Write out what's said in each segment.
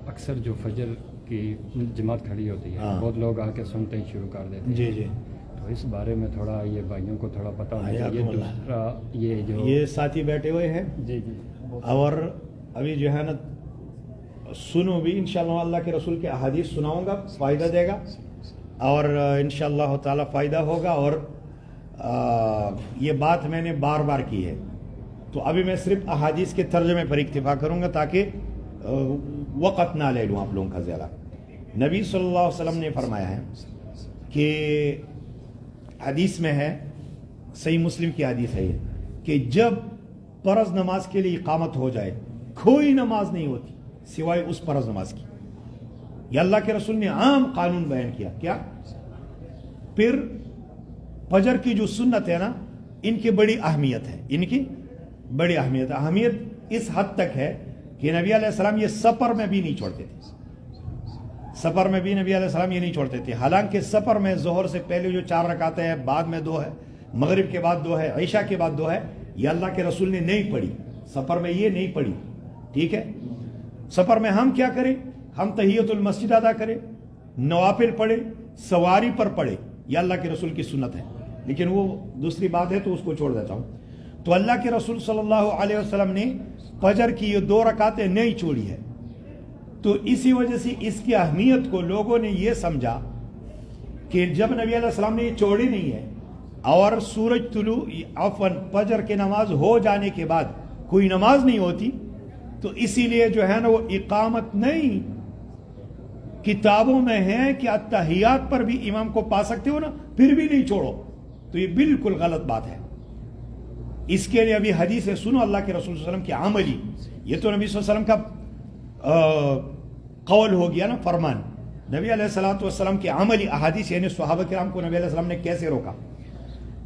اکثر جو فجر کی جماعت کھڑی ہوتی ہے ہاں، بہت لوگ آ کے سنتے ہی شروع کر دیتے ہیں. جی جی، تو اس بارے میں تھوڑا یہ بھائیوں کو تھوڑا پتہ ہونا چاہیے. حیاکم اللہ. دوسرا یہ جو یہ ساتھی بیٹھے ہوئے ہیں جی جی اور ابھی جو ہے نا سنو بھی انشاءاللہ اللہ کے رسول کے احادیث سناؤں گا، فائدہ دے گا اور انشاءاللہ تعالی فائدہ ہوگا. اور یہ بات میں نے بار بار کی ہے، تو ابھی میں صرف احادیث کے ترجمے پر اکتفا کروں گا تاکہ وقت نہ لے لوں آپ لوگوں کا زیادہ. نبی صلی اللہ علیہ وسلم نے فرمایا ہے کہ حدیث میں ہے، صحیح مسلم کی حدیث ہے یہ، کہ جب فرض نماز کے لیے اقامت ہو جائے کوئی نماز نہیں ہوتی سوائے اس فرض نماز کی. یہ اللہ کے رسول نے عام قانون بیان کیا. کیا؟ پھر فجر کی جو سنت ہے نا، ان کی بڑی اہمیت ہے، ان کی بڑی اہمیت ہے. اہمیت اس حد تک ہے کہ نبی علیہ السلام یہ سفر میں بھی نہیں چھوڑتے تھے. سفر میں بھی نبی علیہ السلام یہ نہیں چھوڑتے تھے. حالانکہ سفر میں ظہر سے پہلے جو 4 رکعتیں ہیں، بعد میں 2 ہے، مغرب کے بعد 2 ہے، عشاء کے بعد 2 ہے، یہ اللہ کے رسول نے نہیں پڑھی. سفر میں یہ نہیں پڑھی. ٹھیک ہے؟ سفر میں ہم کیا کریں؟ ہم تحیت المسجد ادا کریں، نوافل پڑھیں، سواری پر پڑھیں. یہ اللہ کے رسول کی سنت ہے، لیکن وہ دوسری بات ہے تو اس کو چھوڑ دیتا ہوں. تو اللہ کے رسول صلی اللہ علیہ وسلم نے فجر کی یہ 2 رکعتیں نہیں چھوڑی ہے. تو اسی وجہ سے اس کی اہمیت کو لوگوں نے یہ سمجھا کہ جب نبی علیہ السلام نے یہ چھوڑی نہیں ہے اور سورج طلوع فجر کی نماز ہو جانے کے بعد کوئی نماز نہیں ہوتی، تو اسی لیے جو ہے نا وہ اقامت نہیں. کتابوں میں ہے کہ اتحیات پر بھی امام کو پا سکتے ہو نا، پھر بھی نہیں چھوڑو. تو یہ بالکل غلط بات ہے. اس کے لیے ابھی حدیث ہے، سنو اللہ کے رسول صلی اللہ علیہ وسلم کی عملی. یہ تو نبی صلی اللہ علیہ وسلم کا قول ہو گیا نا، فرمان. نبی علیہ الصلوۃ والسلام کی عملی احادیث، یعنی صحابہ کرام کو نبی علیہ السلام نے کیسے روکا.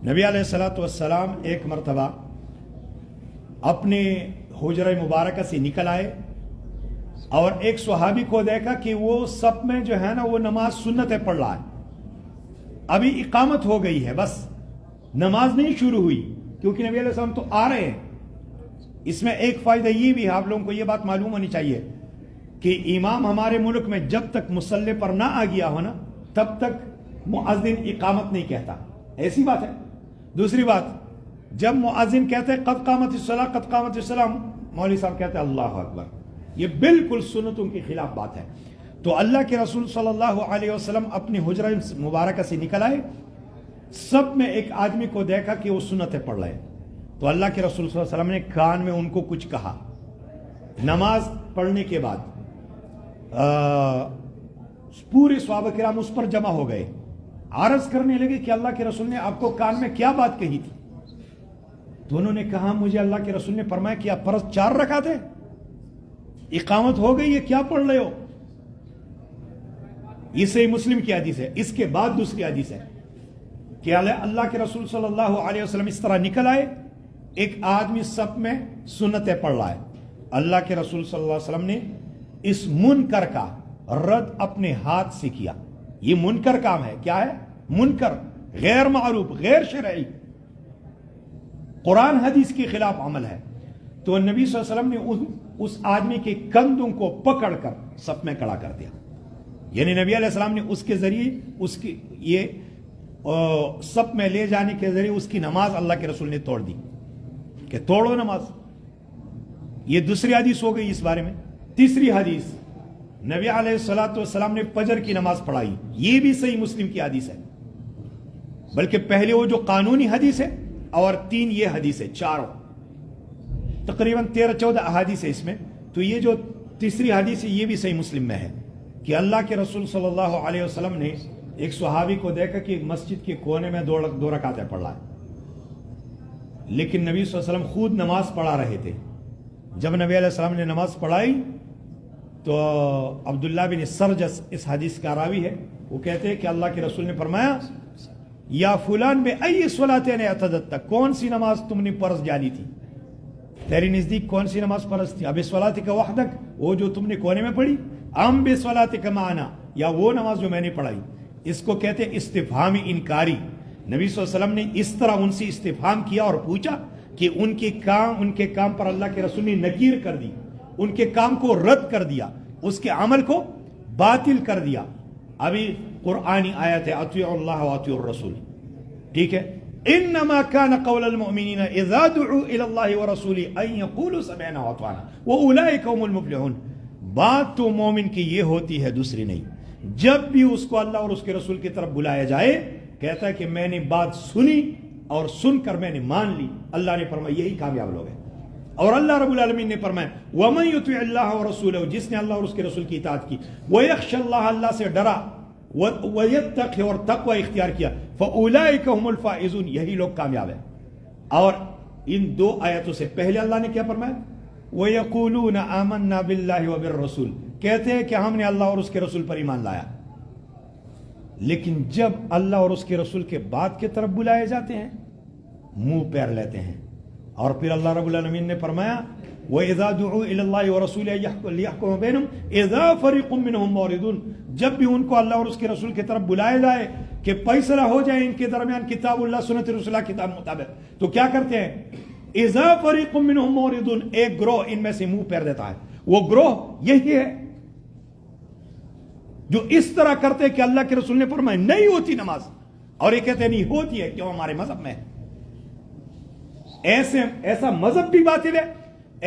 نبی علیہ الصلوۃ والسلام ایک مرتبہ اپنے حجرہ مبارکہ سے نکل آئے اور ایک صحابی کو دیکھا کہ وہ سب میں جو ہے نا وہ نماز سنتیں پڑھ رہا ہے. ابھی اقامت ہو گئی ہے، بس نماز نہیں شروع ہوئی، کیونکہ نبی علیہ السلام تو آ رہے ہیں. اس میں ایک فائدہ یہ بھی ہے، آپ لوگوں کو یہ بات معلوم ہونی چاہیے کہ امام ہمارے ملک میں جب تک مصلی پر نہ آ گیا ہو نا، تب تک مؤذن اقامت نہیں کہتا. ایسی بات ہے. دوسری بات، جب مؤذن کہتے ہیں قد قامت الصلاۃ قد قامت الصلاۃ، مولوی صاحب کہتے ہیں اللہ اکبر. یہ بالکل سنتوں کے خلاف بات ہے. تو اللہ کے رسول صلی اللہ علیہ وسلم اپنی حجرہ مبارکہ سے نکل آئے، سب میں ایک آدمی کو دیکھا کہ وہ سنتیں پڑھ رہے. تو اللہ کے رسول صلی اللہ علیہ وسلم نے کان میں ان کو کچھ کہا. نماز پڑھنے کے بعد پورے صحابہ کرام اس پر جمع ہو گئے، عرض کرنے لگے کہ اللہ کے رسول نے آپ کو کان میں کیا بات کہی تھی. تو انہوں نے کہا مجھے اللہ کے رسول نے فرمایا کہ آپ فرض 4 رکعت ہے، اقامت ہو گئی ہے، کیا پڑھ رہے ہو. یہ صحیح مسلم کی حدیث ہے. اس کے بعد دوسری حدیث ہے کہ اللہ کے رسول صلی اللہ علیہ وسلم اس طرح نکل آئے، ایک آدمی سب میں سنتیں پڑھ رہا ہے. اللہ کے رسول صلی اللہ علیہ وسلم نے اس منکر کا رد اپنے ہاتھ سے کیا. یہ منکر کام ہے. کیا ہے منکر؟ غیر معروف، غیر شرعی، قرآن حدیث کے خلاف عمل ہے. تو نبی صلی اللہ علیہ وسلم نے اس آدمی کے کندھوں کو پکڑ کر سب میں کھڑا کر دیا. یعنی نبی علیہ السلام نے اس کے ذریعے اس کی یہ سب میں لے جانے کے ذریعے اس کی نماز اللہ کے رسول نے توڑ دی کہ توڑو نماز. یہ دوسری حدیث ہو گئی اس بارے میں. تیسری حدیث، نبی علیہ الصلوۃ والسلام نے فجر کی نماز پڑھائی. یہ بھی صحیح مسلم کی حدیث ہے. بلکہ پہلے وہ جو قانونی حدیث ہے اور 3 یہ حدیث ہے، چاروں تقریباً 13-14 احادیث ہے اس میں. تو یہ جو تیسری حدیث ہے یہ بھی صحیح مسلم میں ہے کہ اللہ کے رسول صلی اللہ علیہ وسلم نے ایک صحابی کو دیکھا کہ مسجد کے کونے میں 2 رکعتیں پڑھ رہا ہے، لیکن نبی صلی اللہ علیہ وسلم خود نماز پڑھا رہے تھے. جب نبی علیہ السلام نے نماز پڑھائی تو عبداللہ بن سرجس اس حدیث کا راوی ہے، وہ کہتے ہیں کہ اللہ کے رسول نے فرمایا یا فلان بے ای صلاتین اعتدت، کون سی نماز تم نے فرض جانی تھی، تیری نزدیک کون سی نماز فرض تھی؟ اب صلاتک وحدک، وہ جو تم نے کونے میں پڑھی، ام بے صلاتک معنا، یا وہ نماز جو میں نے پڑھائی. اس کو کہتے ہیں استفہامی انکاری. نبی صلی اللہ علیہ وسلم نے اس طرح ان سے استفہام کیا اور پوچھا کہ ان کے کام پر اللہ کے رسول نے نکیر کر دی، ان کے کام کو رد کر دیا اس کے عمل کو باطل کر دیا. ابھی قرآنی آیت ہے اطیعوا اللہ واطیعوا الرسول, ٹھیک ہے. انما كان قول المؤمنین اذا دعوا الى اللہ ورسولہ ان یقولوا سمعنا واطعنا واولئک هم المفلحون. بات تو مومن کی یہ ہوتی ہے, دوسری نہیں. جب بھی اس کو اللہ اور اس کے رسول کی طرف بلایا جائے کہتا ہے کہ میں نے بات سنی اور سن کر میں نے مان لی. اللہ نے فرمایا یہی کامیاب لوگ ہیں. اور اللہ رب العالمین نے فرمایا وَمَن يُطِعِ اللَّهَ وَرَسُولَهُ, جس نے اللہ اور اس کے رسول کی اطاعت کی, وَيَخْشَ اللَّهَ, اللہ سے ڈرا, وَيَتَّقِ, اور تقوی اختیار کیا, فَأُولَئِكَ هُمُ الْفَائِزُونَ, یہی لوگ کامیاب ہیں. اور ان دو آیتوں سے پہلے اللہ نے کیا فرمایا, وَيَقُولُونَ آمَنَّا بِاللَّهِ وَبِالرَّسُولِ, کہتے ہیں کہ ہم نے اللہ اور اس کے رسول پر ایمان لایا. لیکن جب اللہ اور اس کے رسول کے بات کی طرف بلائے جاتے ہیں منہ پیر لیتے ہیں. اور پھر اللہ رب العالمین نے فرمایا وَإِذَا دُعُوا إِلَى اللَّهِ وَرَسُولِهِ لِيَحْكُمَ بَيْنَهُمْ إِذَا فَرِيقٌ مِّنْهُمْ مُعْرِضُونَ, جب بھی ان کو اللہ اور اس کے رسول کی طرف بلایا جائے کہ فیصلہ ہو جائے ان کے درمیان کتاب اللہ سنت رسول اللہ کتاب مطابق, تو کیا کرتے ہیں, إِذَا فَرِيقٌ مِّنْهُمْ مُعْرِضُونَ, ایک گروہ ان میں سے منہ پھیر دیتا ہے. وہ گروہ یہی ہے جو اس طرح کرتے کہ اللہ کے رسول نے فرمایا نہیں ہوتی نماز, اور یہ کہتے نہیں ہوتی ہے کیوں ہمارے مذہب میں ہے. ایسا مذہب بھی باطل ہے,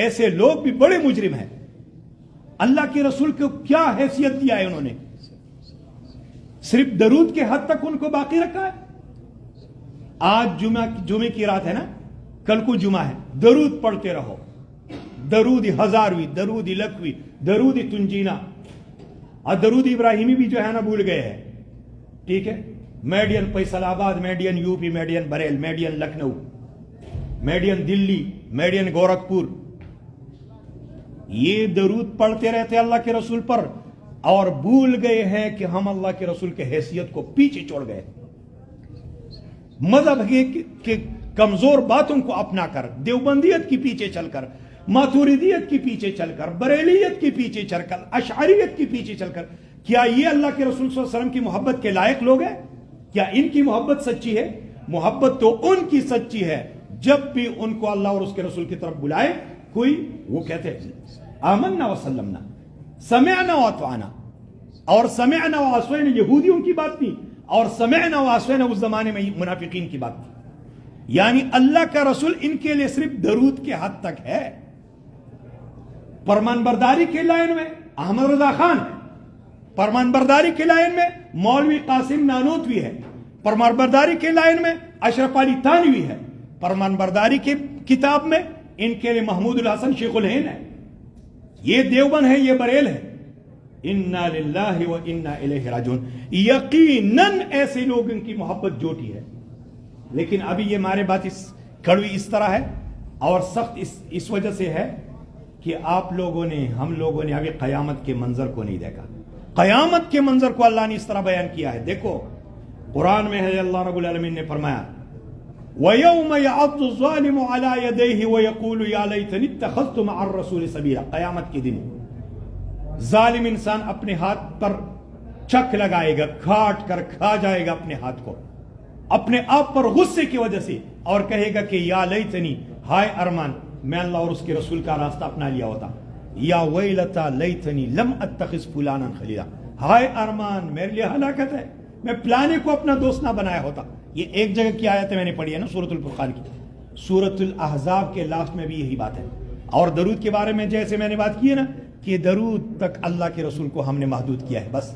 ایسے لوگ بھی بڑے مجرم ہیں. اللہ کے رسول کو کیا حیثیت دیا ہے انہوں نے, صرف درود کے حد تک ان کو باقی رکھا ہے. آج جمعے کی رات ہے نا, کل کو جمعہ ہے, درود پڑھتے رہو, درود ہزاروی, درود لکھوی, درود تنجینا, اور درود ابراہیمی بھی جو ہے نا بھول گئے ہیں, ٹھیک ہے. Made in Faisalabad, made in U P, made in Bareilly, made in Lucknow, made in Delhi, made in Gorakhpur, یہ درود پڑھتے رہتے اللہ کے رسول پر اور بھول گئے ہیں کہ ہم اللہ کے رسول کے حیثیت کو پیچھے چھوڑ گئے. مذہب کے کمزور باتوں کو اپنا کر, دیوبندیت کی پیچھے چل کر, ماتوریدیت کی پیچھے چل کر, بریلیت کی پیچھے چل کر, اشعریت کی پیچھے چل کر, کیا یہ اللہ کے رسول صلی اللہ علیہ وسلم کی محبت کے لائق لوگ ہیں؟ کیا ان کی محبت سچی ہے؟ محبت تو ان کی سچی ہے جب بھی ان کو اللہ اور اس کے رسول کی طرف بلائے کوئی, وہ کہتے ہیں آمنا وسلمنا, سمعنا واطعنا. اور سمعنا وعصینا یہودیوں کی بات نہیں, اور سمعنا وعصینا اس زمانے میں منافقین کی بات تھی. یعنی اللہ کا رسول ان کے لیے صرف درود کے حد تک ہے. فرمان برداری کے لائن میں احمد رضا خان ہے, فرمان برداری کے لائن میں مولوی قاسم نانوتوی ہے, فرمان برداری کے لائن میں اشرف علی تھانوی ہے, فرمان برداری کی کتاب میں ان کے لیے محمود الحسن شیخ الہند ہے, یہ دیوبند ہے, یہ بریل ہے. انا للہ و انا الیہ راجعون. یقیناً ایسے لوگوں کی محبت جوٹی ہے. لیکن ابھی یہ ہمارے بات کڑوی اس طرح ہے اور سخت اس وجہ سے ہے کہ آپ لوگوں نے, ہم لوگوں نے ابھی قیامت کے منظر کو نہیں دیکھا. قیامت کے منظر کو اللہ نے اس طرح بیان کیا ہے. دیکھو قرآن میں ہے, اللہ رب العالمین نے فرمایا وَيَوْمَ يَعَضُّ الظَّالِمُ عَلَى يَدَيْهِ وَيَقُولُ يَا لَيْتَنِي اتَّخَذْتُ مَعَ الرَّسُولِ سَبِيلًا. قیامت کے دن ظالم انسان اپنے ہاتھ پر چک لگائے گا, کاٹ کر کھا جائے گا اپنے ہاتھ کو اپنے آپ پر غصے کی وجہ سے, اور کہے گا کہ یا لیتنی, ہائے ارمان میں اللہ اور اس کے رسول کا راستہ اپنا لیا ہوتا. یا ویلتا لیتنی لم اتخذ فلانا خلیلا, ہائے ارمان میرے لیے ہلاکت ہے, میں پلانے کو اپنا دوست نہ بنایا ہوتا. یہ ایک جگہ کی آیت میں نے پڑھی ہے نا سورۃ الفرقان کی. سورۃ الاحزاب کے لاسٹ میں بھی یہی بات ہے. اور درود کے بارے میں جیسے میں نے بات کی ہے نا کہ درود تک اللہ کے رسول کو ہم نے محدود کیا ہے. بس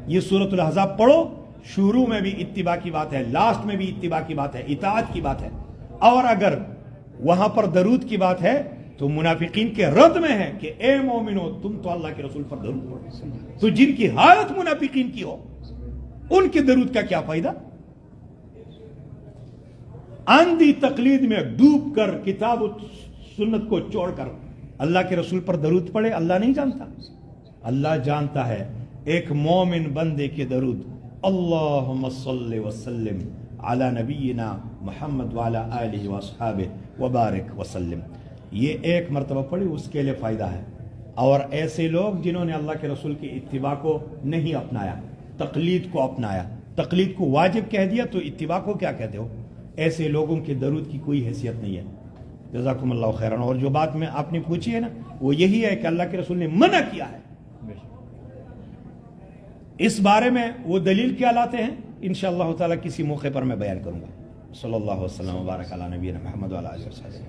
یہ سورۃ الاحزاب پڑھو, شروع میں بھی اتباع کی بات ہے, لاسٹ میں بھی اتباع کی بات ہے, اطاعت کی بات ہے. اور اگر وہاں پر درود کی بات ہے تو منافقین کے رد میں ہے کہ اے مومنو تم تو اللہ کے رسول پر درود پڑھو. تو جن کی حالت منافقین کی ہو ان کے درود کا کیا فائدہ؟ اندھی تقلید میں ڈوب کر, کتاب و سنت کو چھوڑ کر اللہ کے رسول پر درود پڑھے. اللہ نہیں جانتا, اللہ جانتا ہے. ایک مومن بندے کے درود اللہم صلی وسلم علی نبینا محمد وعلی آلہ واصحابہ وبارک وسلم, یہ ایک مرتبہ پڑھی اس کے لیے فائدہ ہے. اور ایسے لوگ جنہوں نے اللہ کے رسول کی اتباع کو نہیں اپنایا, تقلید کو اپنایا, تقلید کو واجب کہہ دیا تو اتباع کو کیا کہتے ہو, ایسے لوگوں کے درود کی کوئی حیثیت نہیں ہے. جزاکم اللہ خیرا. اور جو بات میں آپ نے پوچھی ہے نا وہ یہی ہے کہ اللہ کے رسول نے منع کیا ہے اس بارے میں وہ دلیل کیا لاتے ہیں انشاءاللہ تعالی کسی موقع پر میں بیان کروں گا. صلی اللہ وسلم وبارک علی نبینا محمد وعلی آلہ وصحبہ.